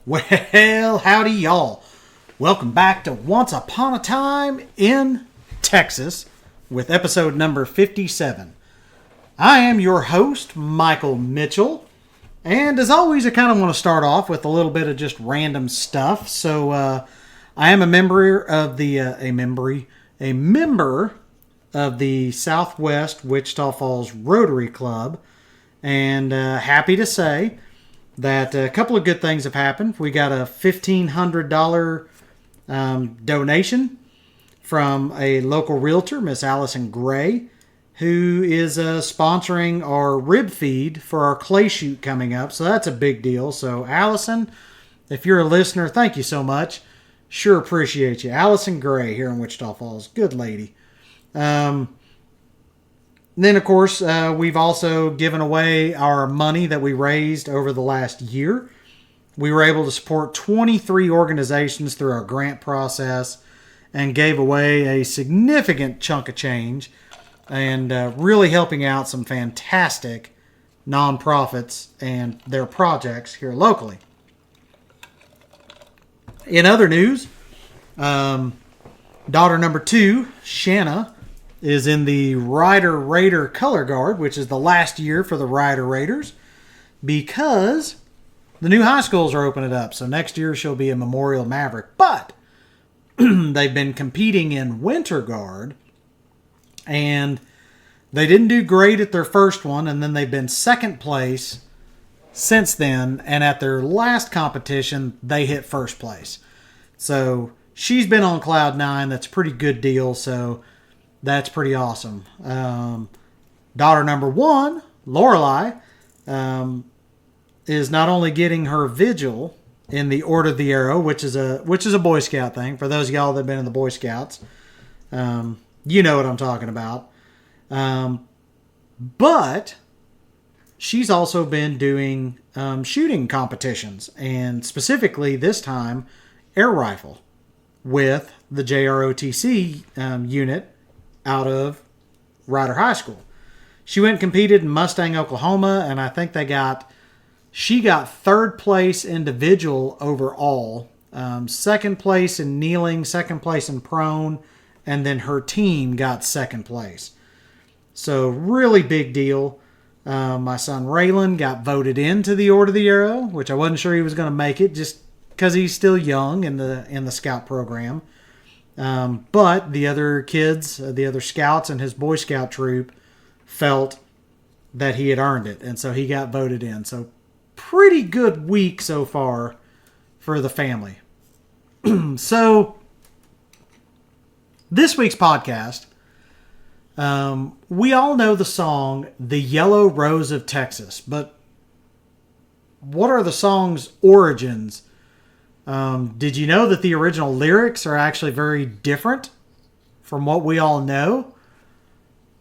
Well, howdy y'all. Welcome back to Once Upon a Time in Texas with episode number 57. I am your host, Michael Mitchell. And as always, I kind of want to start off with a little bit of just random stuff. So I am a member of the a member of the Southwest Wichita Falls Rotary Club, and happy to say that a couple of good things have happened. We got a $1,500 donation from a local realtor, Miss Allison Gray, who is sponsoring our rib feed for our clay shoot coming up. So that's a big deal. So Allison, if you're a listener, thank you so much. Sure appreciate you. Allison Gray here in Wichita Falls. Good lady. Then, of course, we've also given away our money that we raised over the last year. We were able to support 23 organizations through our grant process and gave away a significant chunk of change and really helping out some fantastic nonprofits and their projects here locally. In other news, daughter number 2, Shanna, is in the Rider Raider color guard, which is the last year for the Rider Raiders, because the new high schools are opening up. So next year she'll be a Memorial Maverick. But they've been competing in winter guard, and they didn't do great at their first one, and then they've been second place since then. And at their last competition, they hit first place. So she's been on cloud 9. That's a pretty good deal. So that's pretty awesome. Daughter number 1, Lorelei, is not only getting her vigil in the Order of the Arrow, which is a Boy Scout thing. For those of y'all that have been in the Boy Scouts, you know what I'm talking about. But she's also been doing shooting competitions, and specifically this time air rifle with the JROTC unit out of Rider High School. She went and competed in Mustang, Oklahoma, and I think she got third place individual overall, second place in kneeling, second place in prone, and then her team got second place. So really big deal. My son Raylan got voted into the Order of the Arrow, which I wasn't sure he was going to make it just because he's still young in the scout program. But the other kids, the other scouts in his Boy Scout troop felt that he had earned it. And so he got voted in. So pretty good week so far for the family. So this week's podcast, we all know the song, The Yellow Rose of Texas. But what are the song's origins? Did you know that the original lyrics are actually very different from what we all know?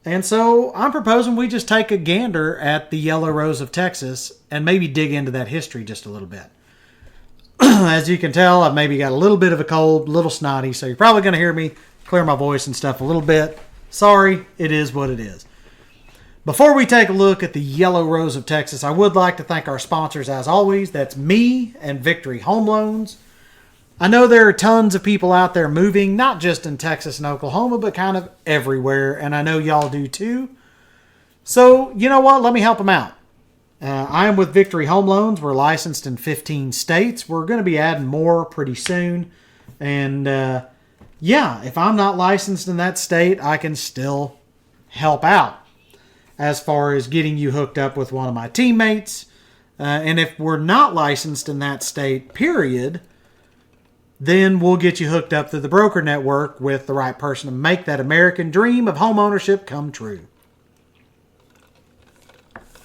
And so I'm proposing we just take a gander at the Yellow Rose of Texas and maybe dig into that history just a little bit. As you can tell, I've maybe got a little bit of a cold, a little snotty, so you're probably going to hear me clear my voice and stuff a little bit. Sorry, it is what it is. Before we take a look at the Yellow Rose of Texas, I would like to thank our sponsors as always. That's me and Victory Home Loans. I know there are tons of people out there moving, not just in Texas and Oklahoma, but kind of everywhere, and I know y'all do too. So, you know what? Let me help them out. I am with Victory Home Loans. We're licensed in 15 states. We're going to be adding more pretty soon. And if I'm not licensed in that state, I can still help out as far as getting you hooked up with one of my teammates. And if we're not licensed in that state, period, then we'll get you hooked up through the broker network with the right person to make that American dream of home ownership come true.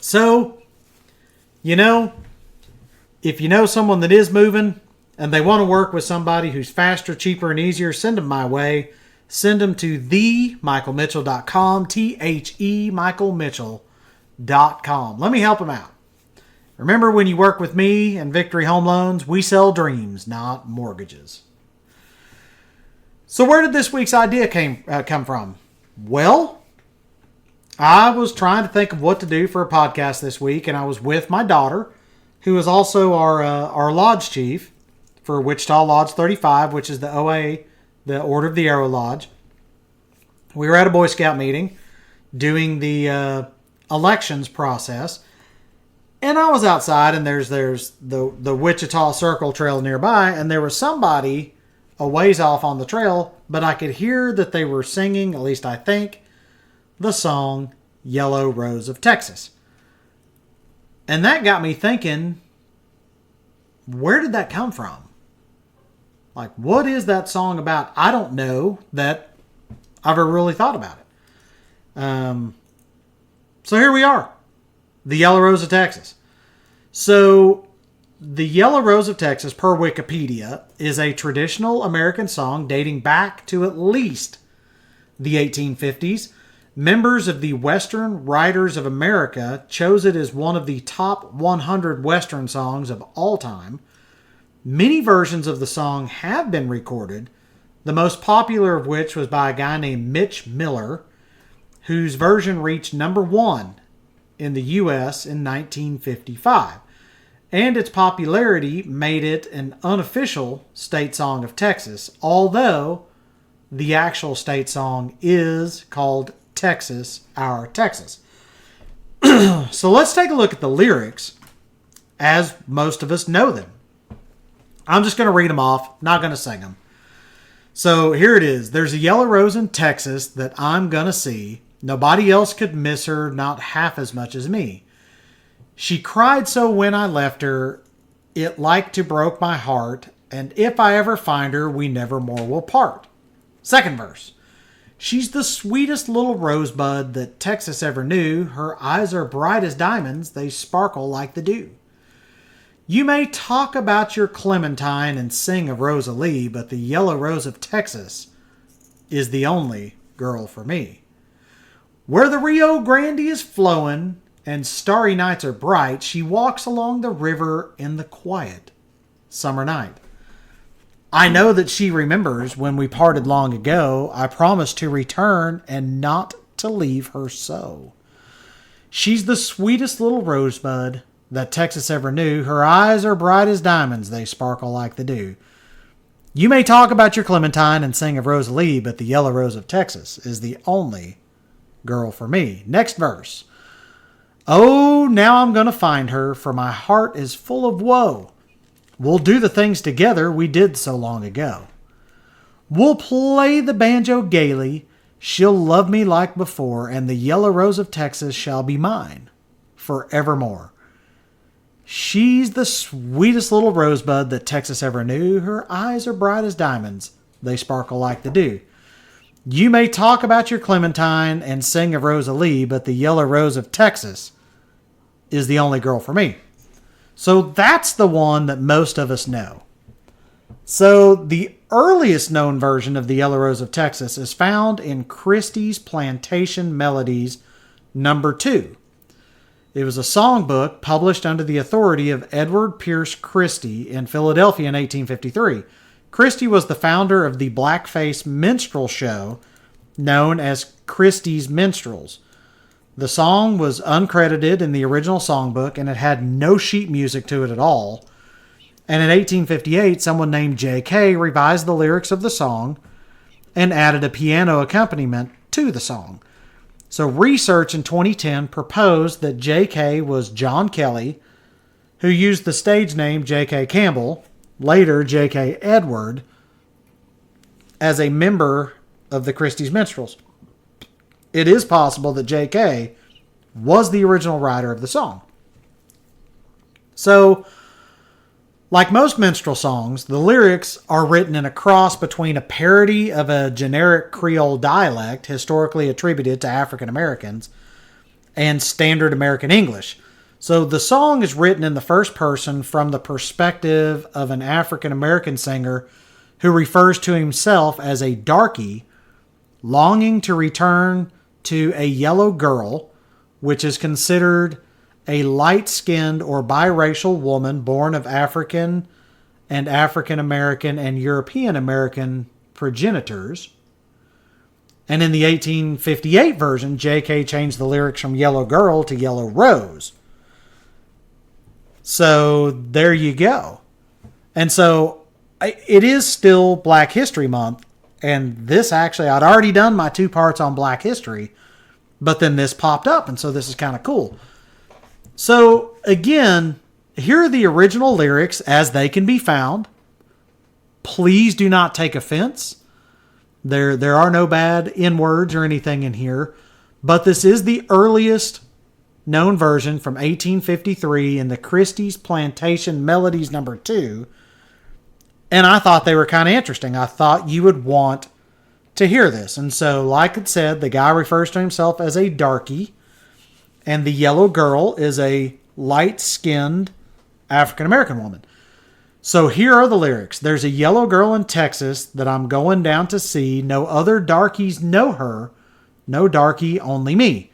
So, if you know someone that is moving and they want to work with somebody who's faster, cheaper, and easier, send them my way. Send them to themichaelmitchell.com, themichaelmitchell.com. Let me help them out. Remember, when you work with me and Victory Home Loans, we sell dreams, not mortgages. So where did this week's idea come from? Well, I was trying to think of what to do for a podcast this week, and I was with my daughter, who is also our lodge chief for Wichita Lodge 35, which is the OA, the Order of the Arrow Lodge. We were at a Boy Scout meeting doing the elections process, and I was outside, and there's the Wichita Circle Trail nearby, and there was somebody a ways off on the trail, but I could hear that they were singing, at least I think, the song Yellow Rose of Texas. And that got me thinking, where did that come from? Like, what is that song about? I don't know that I've ever really thought about it. So here we are. The Yellow Rose of Texas. So, the Yellow Rose of Texas, per Wikipedia, is a traditional American song dating back to at least the 1850s. Members of the Western Writers of America chose it as one of the top 100 Western songs of all time. Many versions of the song have been recorded, the most popular of which was by a guy named Mitch Miller, whose version reached number 1 in the U.S. in 1955. And its popularity made it an unofficial state song of Texas, although the actual state song is called Texas, Our Texas. So let's take a look at the lyrics as most of us know them. I'm just going to read them off, not going to sing them. So here it is. There's a yellow rose in Texas that I'm going to see. Nobody else could miss her, not half as much as me. She cried so when I left her, it like to broke my heart, and if I ever find her, we never more will part. Second verse. She's the sweetest little rosebud that Texas ever knew. Her eyes are bright as diamonds, they sparkle like the dew. You may talk about your Clementine and sing of Rosalie, but the yellow rose of Texas is the only girl for me. Where the Rio Grande is flowing and starry nights are bright, she walks along the river in the quiet summer night. I know that she remembers when we parted long ago. I promised to return and not to leave her so. She's the sweetest little rosebud that Texas ever knew. Her eyes are bright as diamonds, they sparkle like the dew. You may talk about your Clementine and sing of Rosalie, but the yellow rose of Texas is the only girl for me. Next verse. Oh, now I'm going to find her, for my heart is full of woe. We'll do the things together we did so long ago. We'll play the banjo gaily, she'll love me like before, and the yellow rose of Texas shall be mine forevermore. She's the sweetest little rosebud that Texas ever knew. Her eyes are bright as diamonds, they sparkle like the dew. You may talk about your Clementine and sing of Rosalie, but the yellow rose of Texas is the only girl for me. So that's the one that most of us know. So the earliest known version of the Yellow Rose of Texas is found in Christie's Plantation Melodies number 2. It was a songbook published under the authority of Edward Pierce Christie in Philadelphia in 1853. Christie was the founder of the blackface minstrel show known as Christie's Minstrels. The song was uncredited in the original songbook, and it had no sheet music to it at all. And in 1858, someone named J.K. revised the lyrics of the song and added a piano accompaniment to the song. So research in 2010 proposed that J.K. was John Kelly, who used the stage name J.K. Campbell, later J.K. Edward, as a member of the Christie's Minstrels. It is possible that J.K. was the original writer of the song. So, like most minstrel songs, the lyrics are written in a cross between a parody of a generic Creole dialect historically attributed to African Americans and standard American English. So the song is written in the first person from the perspective of an African American singer who refers to himself as a darky longing to return to a yellow girl, which is considered a light-skinned or biracial woman born of African and African American and European American progenitors. And in the 1858 version, J.K. changed the lyrics from yellow girl to yellow rose. So there you go. And so it is still Black History Month. And this actually, I'd already done my 2 parts on Black history, but then this popped up. And so this is kind of cool. So again, here are the original lyrics as they can be found. Please do not take offense. There are no bad N-words or anything in here. But this is the earliest known version from 1853 in the Christie's Plantation Melodies No. 2. And I thought they were kind of interesting. I thought you would want to hear this. And so, like it said, the guy refers to himself as a darky. And the yellow girl is a light-skinned African-American woman. So here are the lyrics. There's a yellow girl in Texas that I'm going down to see. No other darkies know her. No darky, only me.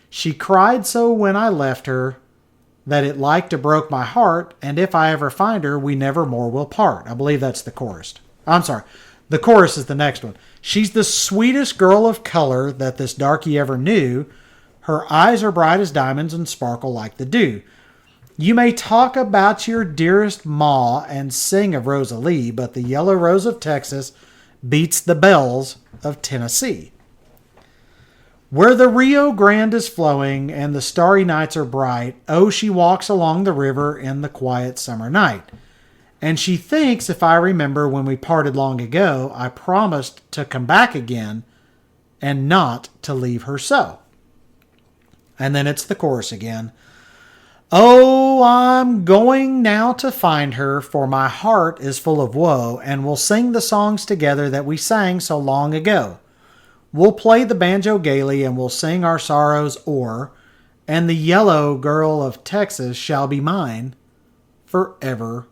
She cried so when I left her that it like to broke my heart. And if I ever find her, we never more will part. I believe that's the chorus. I'm sorry. The chorus is the next one. She's the sweetest girl of color that this darky ever knew. Her eyes are bright as diamonds and sparkle like the dew. You may talk about your dearest ma and sing of Rosalie, but the yellow rose of Texas beats the bells of Tennessee. Where the Rio Grande is flowing and the starry nights are bright, oh, she walks along the river in the quiet summer night. And she thinks, if I remember when we parted long ago, I promised to come back again and not to leave her so. And then it's the chorus again. Oh, I'm going now to find her, for my heart is full of woe, and we'll sing the songs together that we sang so long ago. We'll play the banjo gaily, and we'll sing our sorrows o'er, and the yellow girl of Texas shall be mine forevermore.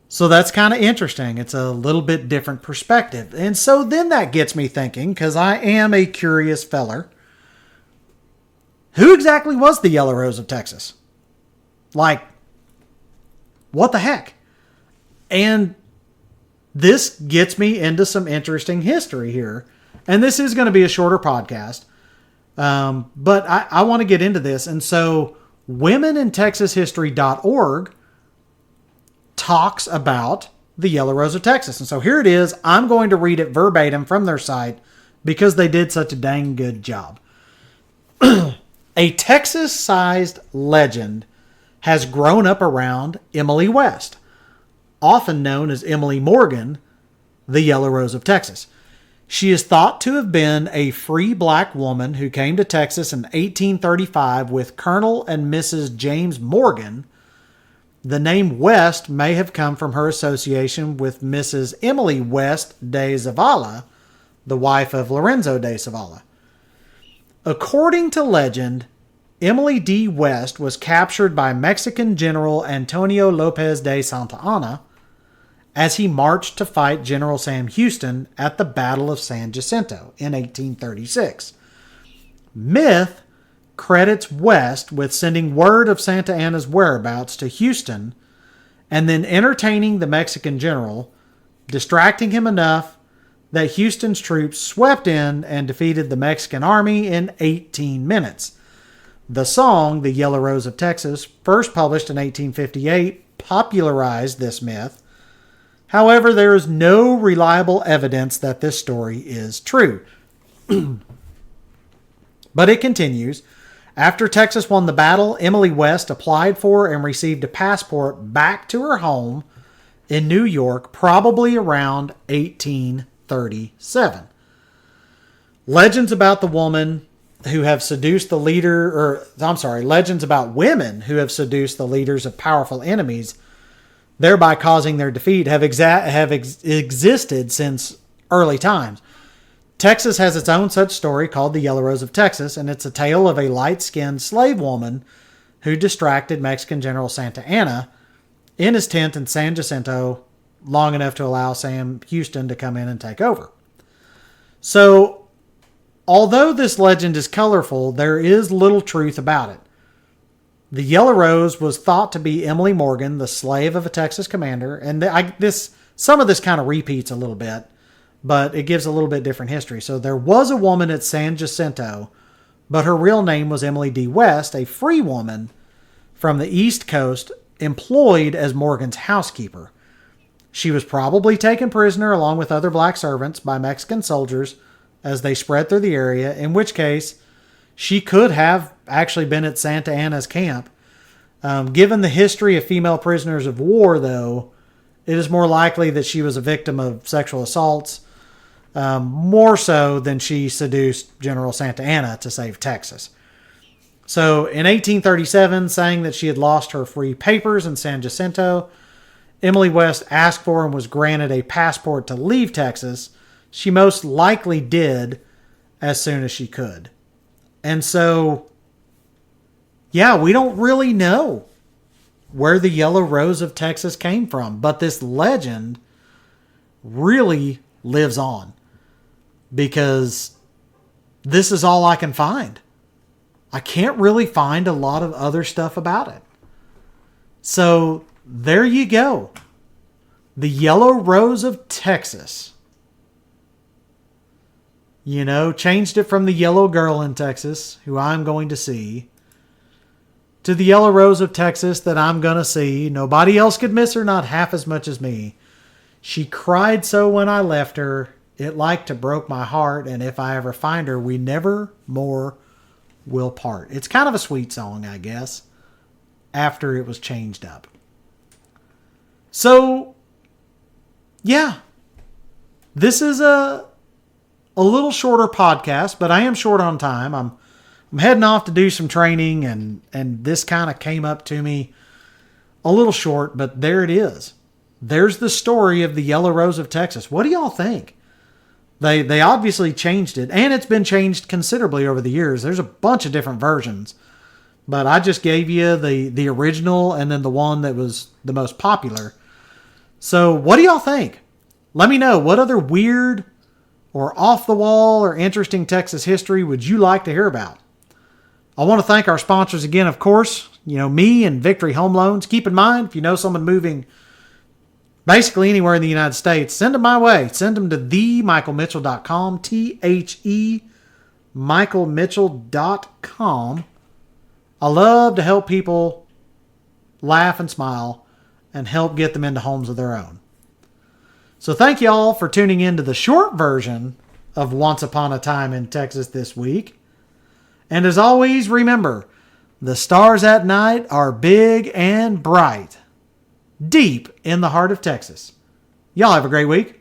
So that's kind of interesting. It's a little bit different perspective. And so then that gets me thinking, because I am a curious feller. Who exactly was the Yellow Rose of Texas? Like, what the heck? And this gets me into some interesting history here. And this is going to be a shorter podcast. But I want to get into this. And so womenintexashistory.org talks about the Yellow Rose of Texas. And so here it is. I'm going to read it verbatim from their site because they did such a dang good job. A Texas-sized legend has grown up around Emily West, often known as Emily Morgan, the Yellow Rose of Texas. She is thought to have been a free black woman who came to Texas in 1835 with Colonel and Mrs. James Morgan. The name West may have come from her association with Mrs. Emily West de Zavala, the wife of Lorenzo de Zavala. According to legend, Emily D. West was captured by Mexican General Antonio Lopez de Santa Anna as he marched to fight General Sam Houston at the Battle of San Jacinto in 1836. Myth credits West with sending word of Santa Anna's whereabouts to Houston and then entertaining the Mexican general, distracting him enough that Houston's troops swept in and defeated the Mexican army in 18 minutes. The song, The Yellow Rose of Texas, first published in 1858, popularized this myth. However, there is no reliable evidence that this story is true. But it continues. After Texas won the battle, Emily West applied for and received a passport back to her home in New York, probably around 1837. Legends about the woman who have seduced the legends about women who have seduced the leaders of powerful enemies, thereby causing their defeat, have existed since early times. Texas has its own such story called the Yellow Rose of Texas, and it's a tale of a light-skinned slave woman who distracted Mexican General Santa Anna in his tent in San Jacinto long enough to allow Sam Houston to come in and take over. So, although this legend is colorful, there is little truth about it. The Yellow Rose was thought to be Emily Morgan, the slave of a Texas commander, and some of this kind of repeats a little bit, but it gives a little bit different history. So there was a woman at San Jacinto, but her real name was Emily D. West, a free woman from the East Coast employed as Morgan's housekeeper. She was probably taken prisoner along with other black servants by Mexican soldiers as they spread through the area, in which case she could have actually been at Santa Anna's camp. Given the history of female prisoners of war, though, it is more likely that she was a victim of sexual assaults, more so than she seduced General Santa Anna to save Texas. So in 1837, saying that she had lost her free papers in San Jacinto, Emily West asked for and was granted a passport to leave Texas. She most likely did as soon as she could. And so, yeah, we don't really know where the Yellow Rose of Texas came from, but this legend really lives on because this is all I can find. I can't really find a lot of other stuff about it. So there you go. The Yellow Rose of Texas. You know, changed it from the Yellow Girl in Texas, who I'm going to see, to the Yellow Rose of Texas that I'm going to see. Nobody else could miss her, not half as much as me. She cried so when I left her, it like to broke my heart, and if I ever find her, we never more will part. It's kind of a sweet song, I guess, after it was changed up. So, yeah, this is a little shorter podcast, but I am short on time. I'm heading off to do some training, and this kind of came up to me a little short, but there it is. There's the story of the Yellow Rose of Texas. What do y'all think? They obviously changed it, and it's been changed considerably over the years. There's a bunch of different versions, but I just gave you the original and then the one that was the most popular. So what do y'all think? Let me know. What other weird or off-the-wall or interesting Texas history would you like to hear about? I want to thank our sponsors again, of course. You know, me and Victory Home Loans. Keep in mind, if you know someone moving basically anywhere in the United States, send them my way. Send them to themichaelmitchell.com, THE michaelmitchell.com. I love to help people laugh and smile and help get them into homes of their own. So thank you all for tuning in to the short version of Once Upon a Time in Texas this week. And as always, remember, the stars at night are big and bright, deep in the heart of Texas. Y'all have a great week.